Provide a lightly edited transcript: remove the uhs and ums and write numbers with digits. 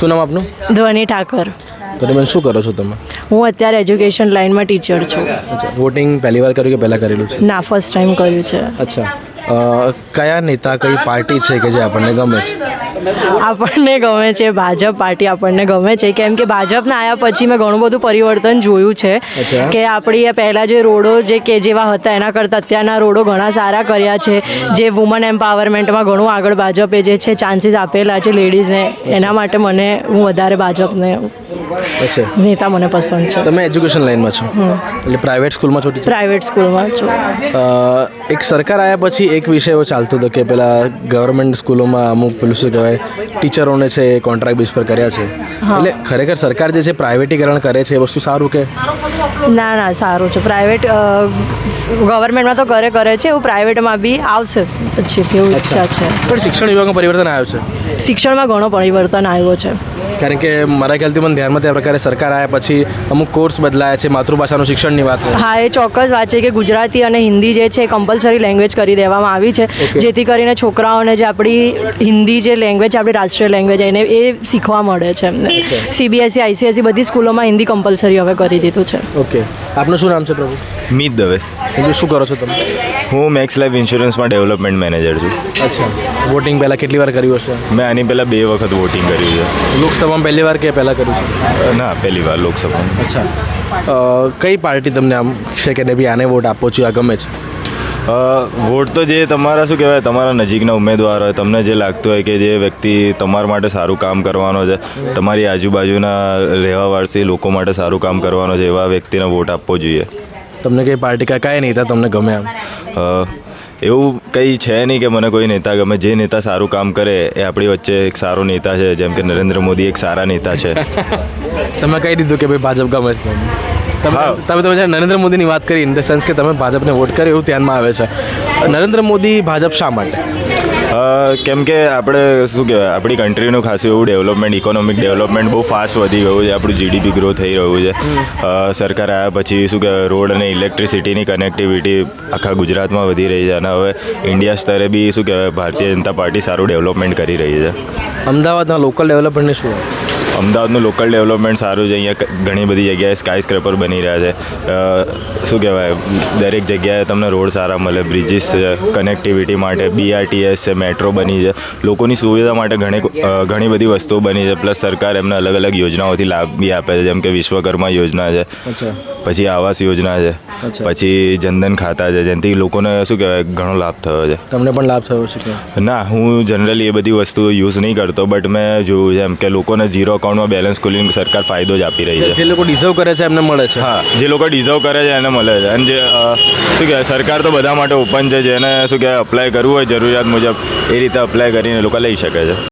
શું નામ આપનું? ધ્વનિ ઠાકર. તો બેન શું કરો છો તમે? હું અત્યારે એજ્યુકેશન લાઇનમાં ટીચર છું. અચ્છા, વોટિંગ પહેલી વાર કર્યું કે પહેલાં કરેલું છે? ના, ફર્સ્ટ ટાઈમ કર્યું છે. અચ્છા, કયા નેતા કઈ પાર્ટી છે કે જે આપણને ગમે છે? આપણને ગમે છે ભાજપ પાર્ટી, આપણને ગમે છે કેમ કે ભાજપના આવ્યા પછી મેં ઘણું બધું પરિવર્તન જોયું છે અચ્છા. કે આપણી પહેલાં જે રોડો કે જેવા હતા એના કરતાં અત્યારના રોડો ઘણા સારા કર્યા છે. જે વુમન એમ્પાવરમેન્ટમાં ઘણું આગળ ભાજપે જે છે ચાન્સીસ આપેલા છે લેડીઝને, એના માટે હું વધારે ભાજપને અચ્છા, નેતા મને પસંદ છે. તમે એજ્યુકેશન લાઇનમાં છો એટલે પ્રાઇવેટ સ્કૂલમાં છો? પ્રાઇવેટ સ્કૂલમાં છું. એક સરકાર આવ્યા પછી એક વિષય એવો ચાલતો હતો કે પેલા ગવર્મેન્ટ સ્કૂલોમાં અમુક પેલું શું કહેવાય ટીચરોને છે કોન્ટ્રાક્ટ બેઝ પર કર્યા છે. એટલે ખરેખર સરકાર જે છે પ્રાઇવેટીકરણ કરે છે એ વસ્તુ સારું કે? ના, સારું છે. પ્રાઇવેટ ગવર્મેન્ટમાં તો કરે છે, એવું પ્રાઇવેટમાં બી આવશે પછી એવું ઈચ્છા છે. પણ શિક્ષણ વિભાગમાં પરિવર્તન આવ્યું છે. શિક્ષણમાં ઘણો પરિવર્તન આવ્યો છે. કારણ કે મારા ખ્યાલથી મને ધ્યાનમાં તે પ્રકારે સરકાર આવ્યા પછી અમુક કોર્સ બદલાયા છે, માતૃભાષાનું શિક્ષણની વાત. હા, એ ચોક્કસ વાત છે કે ગુજરાતી અને હિન્દી જે છે કમ્પલસરી લેંગ્વેજ કરી દેવામાં આવી છે, જેથી કરીને છોકરાઓને જે આપણી હિન્દી જે લેંગ્વેજ આપણી રાષ્ટ્રીય લેંગ્વેજ એને એ શીખવા મળે છે એમને. CBSE ICSE બધી સ્કૂલોમાં હિન્દી કમ્પલસરી હવે કરી દીધું છે. ઓકે, આપનું શું નામ છે પ્રભુ? મીત દવે. એટલે શું કરો છો તમે? હું મેક્સ લાઈફ ઇન્સ્યોરન્સમાં ડેવલપમેન્ટ મેનેજર છું. અચ્છા, વોટિંગ પહેલાં કેટલી વાર કર્યું હશે? મેં આની પહેલાં 2 વખત વોટિંગ કર્યું છે. લોકસભામાં પહેલી વાર કે પહેલાં કર્યું છે? ના, પહેલી વાર લોકસભામાં. અચ્છા, કઈ પાર્ટી તમને આમ છે કે ભાઈ આને વોટ આપો છો, આ ગમે છે? વોટ તો જે તમારા શું કહેવાય તમારા નજીકના ઉમેદવાર હોય, તમને જે લાગતું હોય કે જે વ્યક્તિ તમારા માટે સારું કામ કરવાનો છે, તમારી આજુબાજુના રહેવાવાસી લોકો માટે સારું કામ કરવાનો છે, એવા વ્યક્તિને વોટ આપવો જોઈએ. તમને કઈ પાર્ટી કયા નેતા તમને ગમે? આમ એવું કંઈ છે નહીં કે મને કોઈ નેતા ગમે. જે નેતા સારું કામ કરે એ આપણી વચ્ચે એક સારો નેતા છે, જેમ કે નરેન્દ્ર મોદી એક સારા નેતા છે. તમે કહી દીધું કે ભાઈ ભાજપ ગમે છે. હા. તમે જ્યારે નરેન્દ્ર મોદીની વાત કરી ઇન ધ સેન્સ કે તમે ભાજપને વોટ કર્યો એવું ધ્યાનમાં આવે છે. નરેન્દ્ર મોદી ભાજપ શા માટે? કેમ કે આપણે શું કહેવાય આપણી કન્ટ્રીનું ખાસું એવું ડેવલપમેન્ટ, ઇકોનોમિક ડેવલપમેન્ટ બહુ ફાસ્ટ વધી ગયું છે. આપણું GDP ગ્રો થઈ રહ્યું છે. સરકાર આવ્યા પછી શું કહેવાય રોડ અને ઇલેક્ટ્રિસિટીની કનેક્ટિવિટી આખા ગુજરાતમાં વધી રહી છે અને હવે ઇન્ડિયા સ્તરે બી શું કહેવાય ભારતીય જનતા પાર્ટી સારું ડેવલપમેન્ટ કરી રહી છે. અમદાવાદના લોકલ ડેવલપમેન્ટને શું? અમદાવાદનું લોકલ ડેવલપમેન્ટ સારું છે. અહીંયા ઘણી બધી જગ્યાએ સ્કાય સ્ક્રેપર બની રહ્યા છે. શું કહેવાય દરેક જગ્યાએ તમને રોડ સારા મળે, બ્રિજીસ છે, કનેક્ટિવિટી માટે BRTS છે, મેટ્રો બની છે. લોકોની સુવિધા માટે ઘણી બધી વસ્તુઓ બની છે. પ્લસ સરકાર એમને અલગ અલગ યોજનાઓથી લાભ બી આપે છે, જેમ કે વિશ્વકર્મા યોજના છે, પછી આવાસ યોજના છે, પછી જનધન ખાતા છે, જેનાથી લોકોને શું કહેવાય ઘણો લાભ થયો છે. તમને પણ લાભ થયો છે? ના, હું જનરલી એ બધી વસ્તુઓ યુઝ નહીં કરતો, બટ મેં જોયું છે એમ કે લોકોને ઝીરો અકાઉન્ટમાં બેલેન્સ ખોલીને સરકાર ફાયદો જ આપી રહી છે. જે લોકો ડિઝર્વ કરે છે એમને મળે છે? હા, જે લોકો ડિઝર્વ કરે છે એને મળે છે. અને જે શું કહેવાય સરકાર તો બધા માટે ઓપન છે, જેને શું કહેવાય અપ્લાય કરવું હોય જરૂરિયાત મુજબ એ રીતે અપ્લાય કરીને લોકો લઈ શકે છે.